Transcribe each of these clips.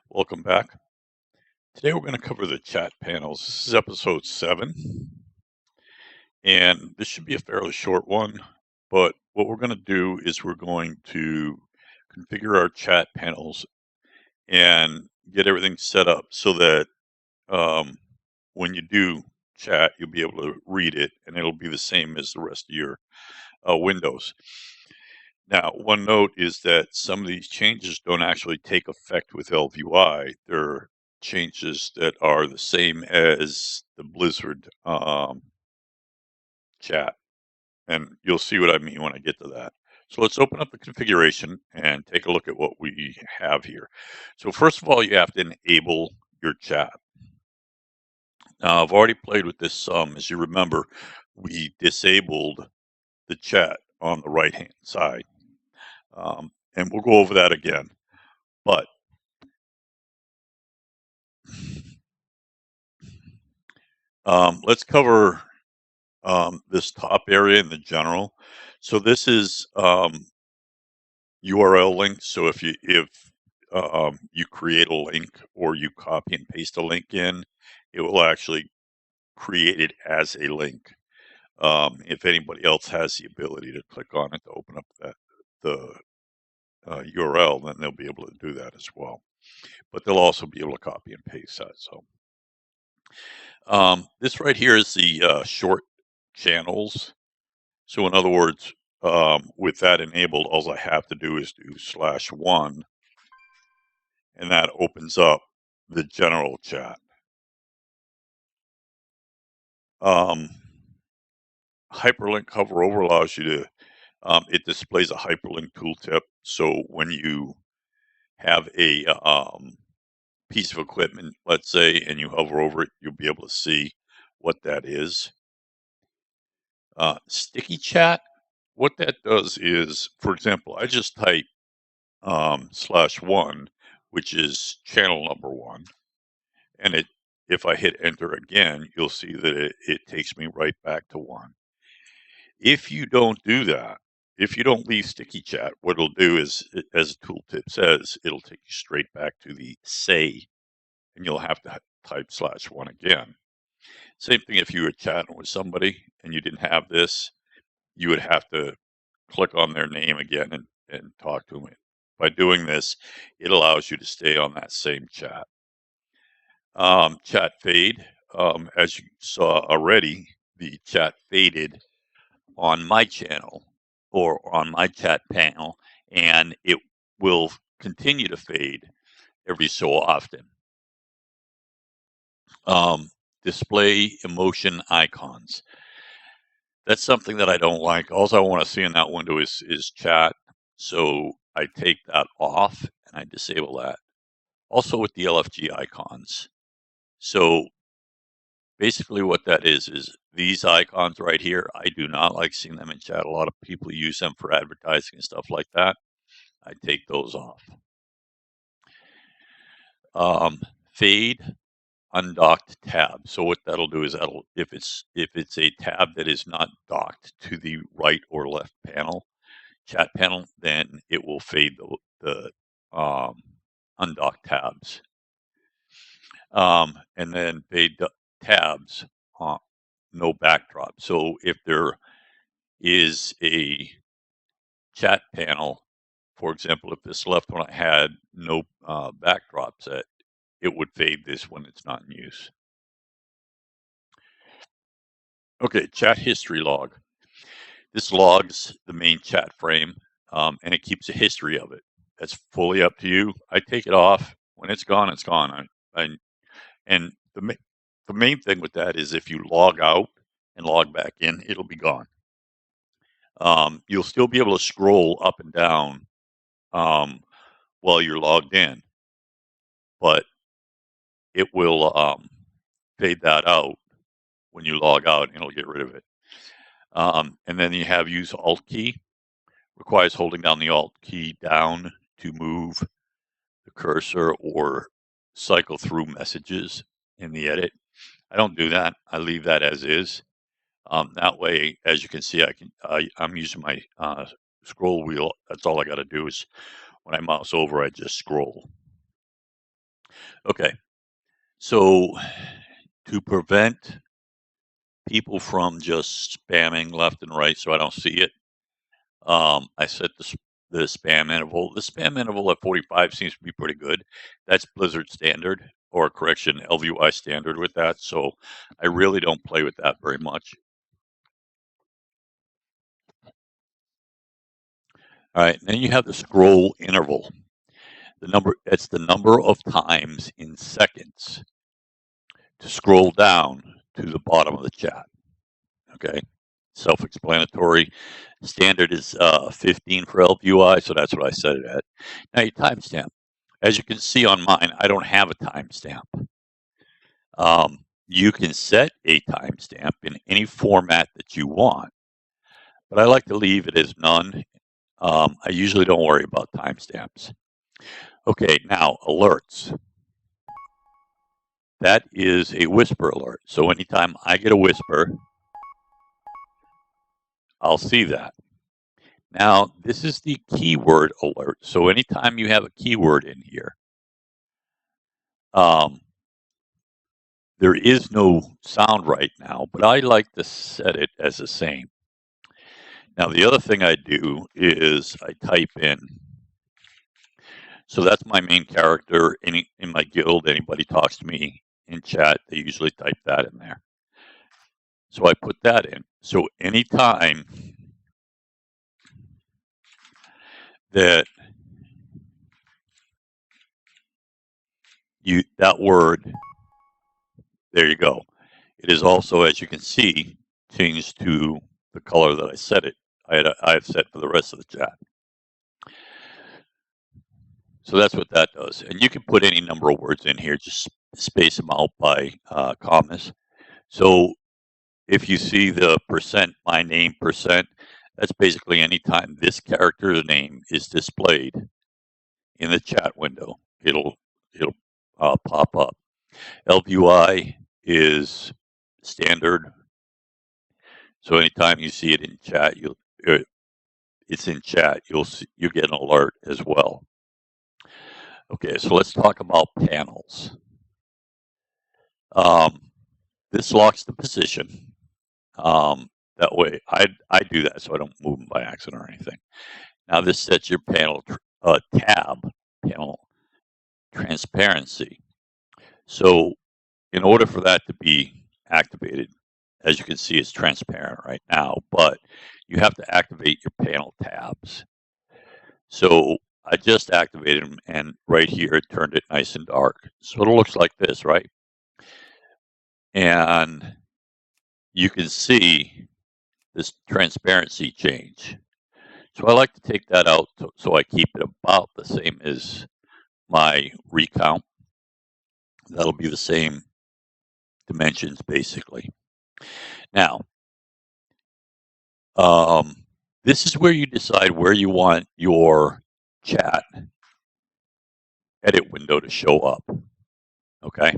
Welcome back. Today we're going to cover the chat panels. This is episode 7, and this should be a fairly short one, but what we're going to do is we're going to configure our chat panels and get everything set up so that when you do chat, you'll be able to read it, and it'll be the same as the rest of your windows. Now, one note is that some of these changes don't actually take effect with ElvUI. They're changes that are the same as the Blizzard chat, and you'll see what I mean when I get to that. So let's open up the configuration and take a look at what we have here. So first of all, you have to enable your chat. Now, I've already played with this some. As you remember, we disabled the chat on the right-hand side. And we'll go over that again. But let's cover this top area in the general. So this is URL links. So if you create a link or you copy and paste a link in, it will actually create it as a link. If anybody else has the ability to click on it to open up the URL, then they'll be able to do that as well. But they'll also be able to copy and paste that. So this right here is the short channels. So in other words, with that enabled, all I have to do is do /1, and that opens up the general chat. Hyperlink hover over allows you to, it displays a hyperlink tooltip. So when you have a piece of equipment, let's say, and you hover over it, you'll be able to see what that is. Sticky chat, what that does is, for example, I just type /1, which is channel number 1, and if I hit enter again, you'll see that it takes me right back to 1. If you don't do that, if you don't leave sticky chat, what it'll do is, as the tooltip says, it'll take you straight back to the say, and you'll have to type /1 again. Same thing if you were chatting with somebody and you didn't have this, you would have to click on their name again and talk to them. By doing this, it allows you to stay on that same chat. Chat fade, as you saw already, the chat faded on my channel or on my chat panel, and it will continue to fade every so often. Display emotion icons. That's something that I don't like. All I want to see in that window is chat. So I take that off and I disable that. Also with the LFG icons. So basically what that is these icons right here, I do not like seeing them in chat. A lot of people use them for advertising and stuff like that. I take those off. Fade undocked tab. So what that'll do is if it's a tab that is not docked to the right or left panel, chat panel, then it will fade the undocked tabs. And then fade tabs, no backdrop. So if there is a chat panel, for example, if this left one had no backdrop set, it would fade this when it's not in use. Okay, chat history log. This logs the main chat frame, and it keeps a history of it. That's fully up to you. I take it off. When it's gone, it's gone. And the main thing with that is if you log out and log back in, it'll be gone. You'll still be able to scroll up and down while you're logged in, but it will fade that out when you log out, and it'll get rid of it. And then you have use Alt key. Requires holding down the Alt key down to move the cursor or cycle through messages in the edit. I don't do that. I leave that as is. That way, as you can see, I'm using my scroll wheel. That's all I got to do is when I mouse over, I just scroll. Okay, so to prevent people from just spamming left and right so I don't see it, I set the spam interval. The spam interval at 45 seems to be pretty good. That's Blizzard standard, or correction, ElvUI standard with that. So I really don't play with that very much. All right, then you have the scroll interval. It's the number of times in seconds to scroll down to the bottom of the chat. Okay, self-explanatory. Standard is 15 for ElvUI, so that's what I set it at. Now you timestamp. As you can see on mine, I don't have a timestamp. You can set a timestamp in any format that you want, but I like to leave it as none. I usually don't worry about timestamps. Okay, now alerts. That is a whisper alert. So anytime I get a whisper, I'll see that. Now, this is the keyword alert. So anytime you have a keyword in here, there is no sound right now, but I like to set it as the same. Now, the other thing I do is I type in, so that's my main character in my guild. Anybody talks to me in chat, they usually type that in there. So I put that in. So anytime that that word, there you go. It is also, as you can see, changed to the color that I set it. I have set for the rest of the chat. So that's what that does. And you can put any number of words in here, just space them out by commas. So if you see the percent, my name percent, that's basically anytime this character's name is displayed in the chat window, it'll pop up. ElvUI is standard. So anytime you see it in chat, it's in chat, you'll get an alert as well. Okay, so let's talk about panels. This locks the position. That way, I do that so I don't move them by accident or anything. Now this sets your panel panel transparency. So in order for that to be activated, as you can see, it's transparent right now, but you have to activate your panel tabs. So I just activated them, and right here it turned it nice and dark. So it looks like this, right? And you can see this transparency change. So I like to take that out so I keep it about the same as my recount. That'll be the same dimensions basically. Now, this is where you decide where you want your chat edit window to show up. Okay.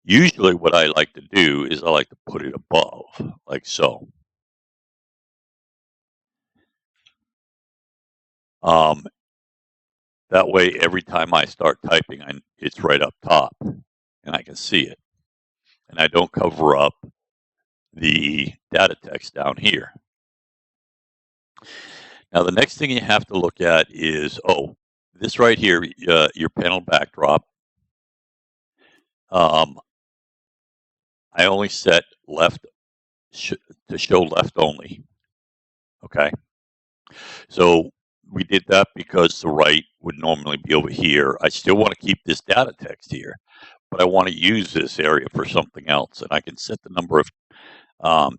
Usually what I like to do is I like to put it above, like so. That way, every time I start typing, it's right up top and I can see it. And I don't cover up the data text down here. Now, the next thing you have to look at is, this right here, your panel backdrop. I only set left to show left only. Okay. So we did that because the right would normally be over here. I still want to keep this data text here, but I want to use this area for something else. And I can set the number of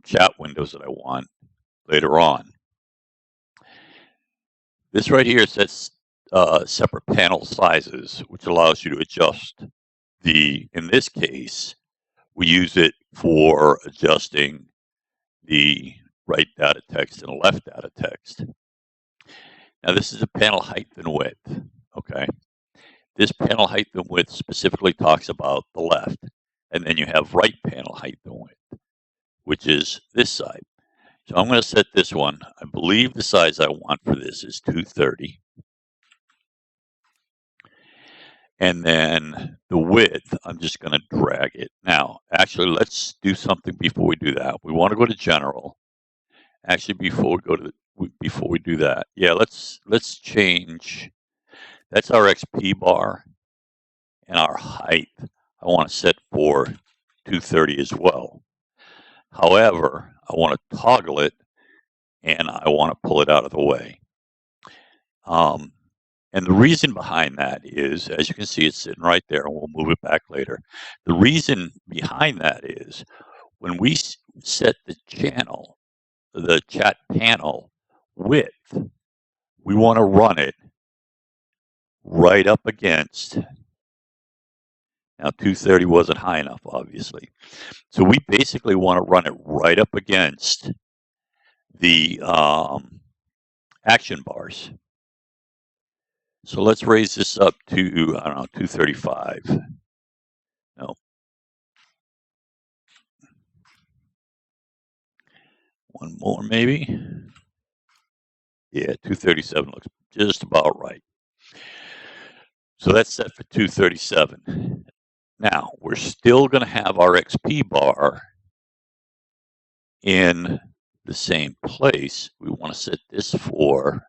chat windows that I want later on. This right here sets separate panel sizes, which allows you to adjust in this case, we use it for adjusting the right data text and left data text. Now this is a panel height and width, okay? This panel height and width specifically talks about the left, and then you have right panel height and width, which is this side. So I'm going to set this one. I believe the size I want for this is 230. And then the width, I'm just going to drag it. Now, actually, let's do something before we do that. We want to go to general. Actually, before we do that, yeah, let's change. That's our XP bar, and our height I want to set for 230 as well. However, I want to toggle it, and I want to pull it out of the way. And the reason behind that is, as you can see, it's sitting right there, and we'll move it back later. The reason behind that is when we set the chat panel width, we want to run it right up against. Now, 230 wasn't high enough, obviously. So we basically want to run it right up against the action bars. So let's raise this up to, I don't know, 235. No. One more, maybe. Yeah, 237 looks just about right. So that's set for 237. Now, we're still going to have our XP bar in the same place. We want to set this for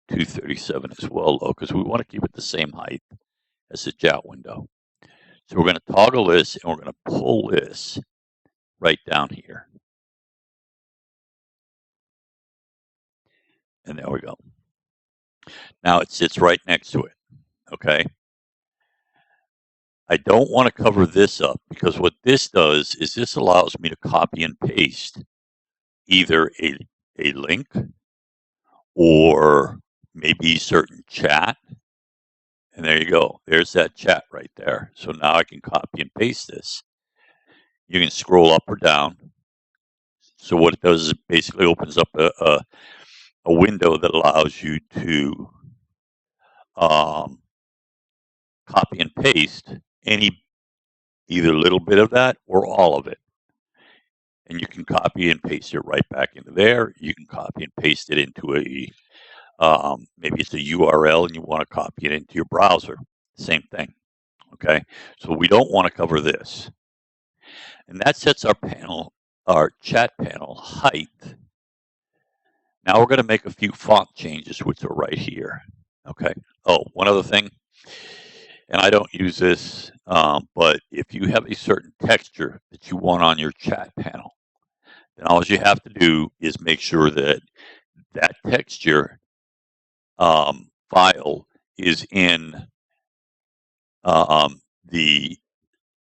237 as well, though, because we want to keep it the same height as the chat window. So we're going to toggle this, and we're going to pull this right down here. And there we go. Now it sits right next to it, okay? I don't want to cover this up, because what this does is this allows me to copy and paste either a link or maybe certain chat. And there you go. There's that chat right there. So now I can copy and paste this. You can scroll up or down. So what it does is it basically opens up a window that allows you to copy and paste either little bit of that or all of it. And you can copy and paste it right back into there. You can copy and paste it into maybe it's a URL and you want to copy it into your browser. Same thing. Okay. So we don't want to cover this. And that sets our chat panel height. Now we're going to make a few font changes, which are right here. Okay. Oh, one other thing. And I don't use this, but if you have a certain texture that you want on your chat panel, then all you have to do is make sure that that texture file is in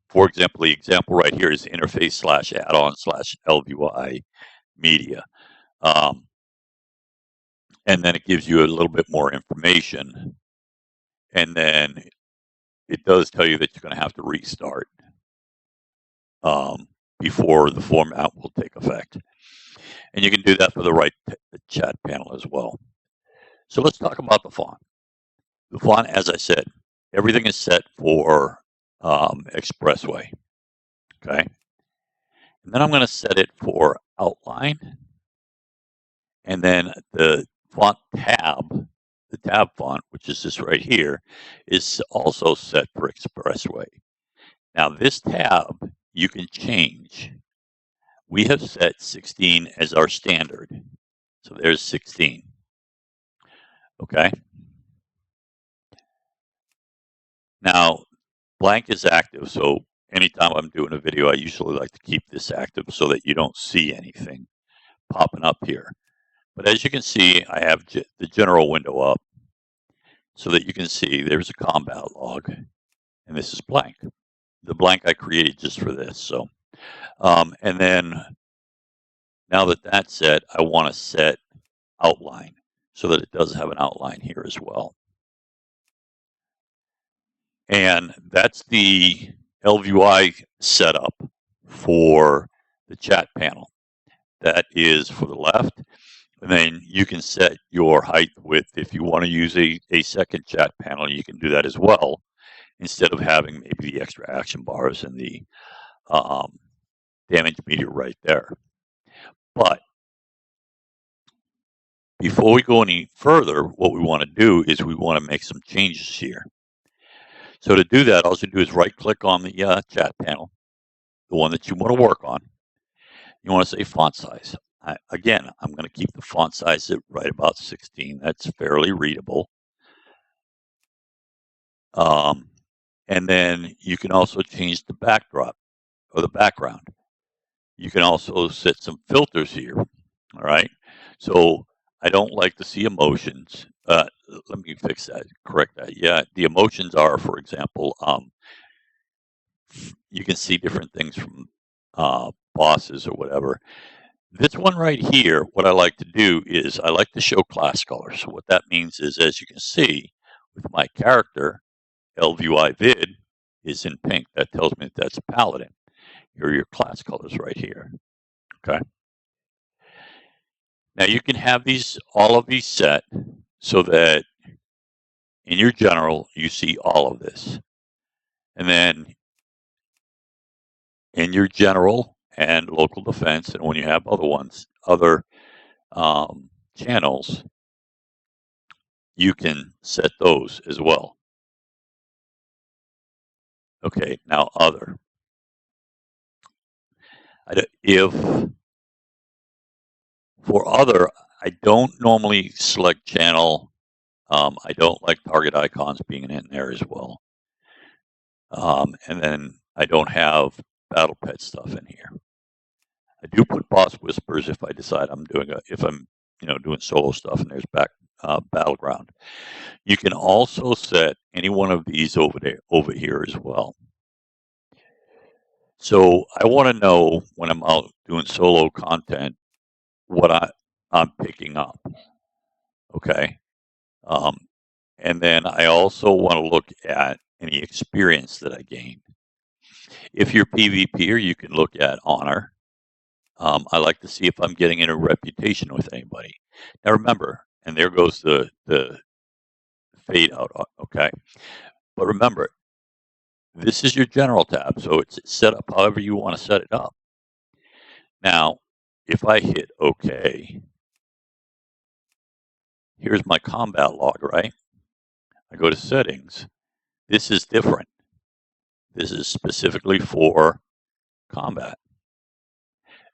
for example, the example right here is interface /addon/ElvUI media. And then it gives you a little bit more information. And then it does tell you that you're going to have to restart before the format will take effect. And you can do that for the chat panel as well. So let's talk about the font. The font, as I said, everything is set for Expressway. Okay. And then I'm going to set it for outline. And then the font tab, the tab font, which is this right here, is also set for Expressway. Now this tab you can change. We have set 16 as our standard. So there's 16. Okay. Now blank is active, so anytime I'm doing a video, I usually like to keep this active so that you don't see anything popping up here. But as you can see, I have the general window up so that you can see there's a combat log, and this is blank. The blank I created just for this. So, and then now that that's set, I want to set outline so that it does have an outline here as well. And that's the ElvUI setup for the chat panel. That is for the left. And then you can set your height width. If you want to use a second chat panel, you can do that as well, instead of having maybe the extra action bars and the damage meter right there. But before we go any further, what we want to do is we want to make some changes here. So to do that, all you do is right-click on the chat panel, the one that you want to work on. You want to say font size. Again, I'm going to keep the font size at right about 16. That's fairly readable. And then you can also change the backdrop or the background. You can also set some filters here. All right. So I don't like to see emotions. Let me fix that, correct that. Yeah, the emotions are, for example, you can see different things from bosses or whatever. This one right here, what I like to do is I like to show class colors. So what that means is, as you can see, with my character, ElvUI vid is in pink. That tells me that that's a paladin. Here are your class colors right here. Okay. Now you can have all of these set so that in your general, you see all of this. And then in your general and local defense, and when you have other channels, you can set those as well. Okay, now other. If for other, I don't normally select channel. I don't like target icons being in there as well. And then I don't have battle pet stuff in here. I do put boss whispers if I decide I'm doing doing solo stuff and there's battleground. You can also set any one of these over here as well. So I want to know when I'm out doing solo content what I'm picking up. Okay. And then I also want to look at any experience that I gained. If you're PvPer, you can look at honor. I like to see if I'm getting in a reputation with anybody. Now remember, and there goes the fade out, okay? But remember, this is your general tab, so it's set up however you want to set it up. Now, if I hit OK, here's my combat log, right? I go to settings. This is different. This is specifically for combat.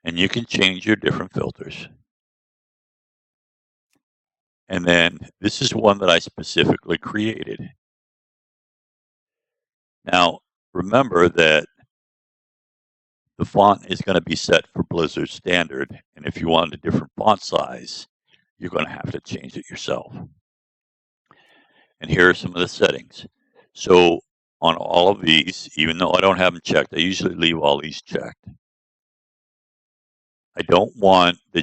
And you can change your different filters. And then this is one that I specifically created. Now, remember that the font is going to be set for Blizzard standard. And if you want a different font size, you're going to have to change it yourself. And here are some of the settings. So on all of these, even though I don't have them checked, I usually leave all these checked. I don't want the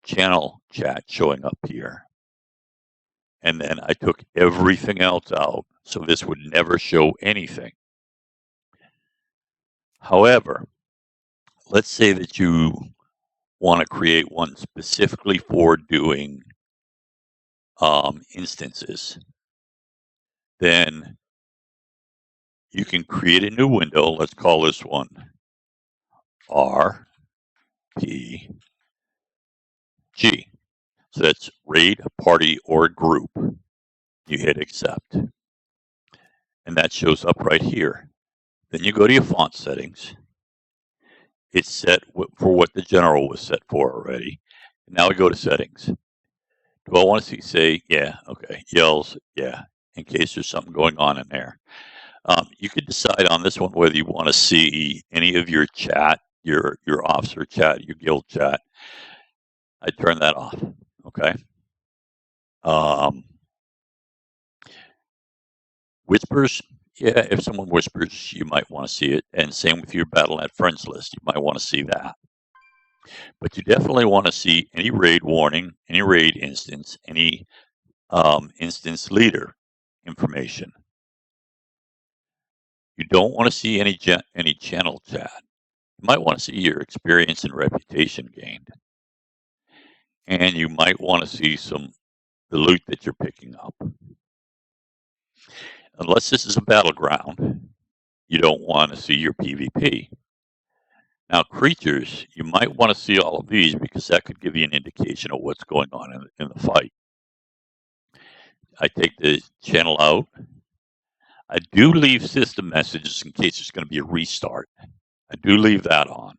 channel chat showing up here. And then I took everything else out, so this would never show anything. However, let's say that you want to create one specifically for doing instances. Then you can create a new window. Let's call this one RPG. So that's raid, party, or group. You hit accept. And that shows up right here. Then you go to your font settings. It's set for what the general was set for already. And now we go to settings. Do I want to say, yeah, okay, yells, yeah, in case there's something going on in there. You could decide on this one whether you want to see any of your chat, your officer chat, your guild chat. I turn that off, okay? Whispers, yeah, if someone whispers, you might want to see it. And same with your Battle.net friends list, you might want to see that. But you definitely want to see any raid warning, any raid instance, any instance leader information. You don't want to see any channel chat. You might want to see your experience and reputation gained. And you might want to see the loot that you're picking up. Unless this is a battleground, you don't want to see your PvP. Now, creatures, you might want to see all of these because that could give you an indication of what's going on in the fight. I take the channel out. I do leave system messages in case there's going to be a restart. I do leave that on.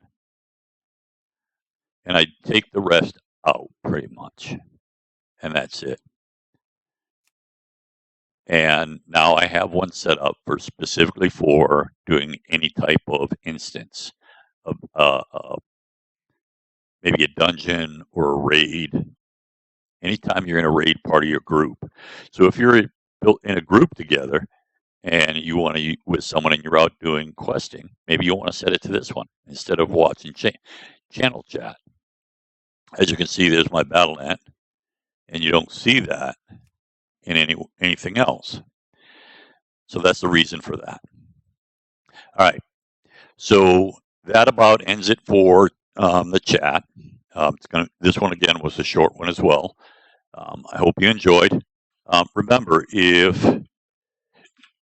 And I take the rest out pretty much. And that's it. And now I have one set up for specifically for doing any type of instance of maybe a dungeon or a raid. Anytime you're in a raid part of your group. So if you're built in a group together and you want to with someone and you're out doing questing, maybe you want to set it to this one instead of watching channel chat. As you can see, there's my BattleNet, and you don't see that in anything else. So that's the reason for that. All right. So that about ends it for the chat. This one again was a short one as well. I hope you enjoyed. Remember, if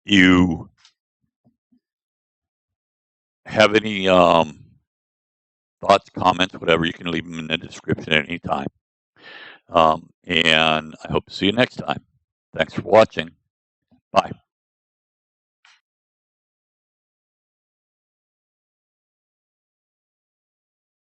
you have any thoughts, comments, whatever, you can leave them in the description at any time. And I hope to see you next time. Thanks for watching. Bye.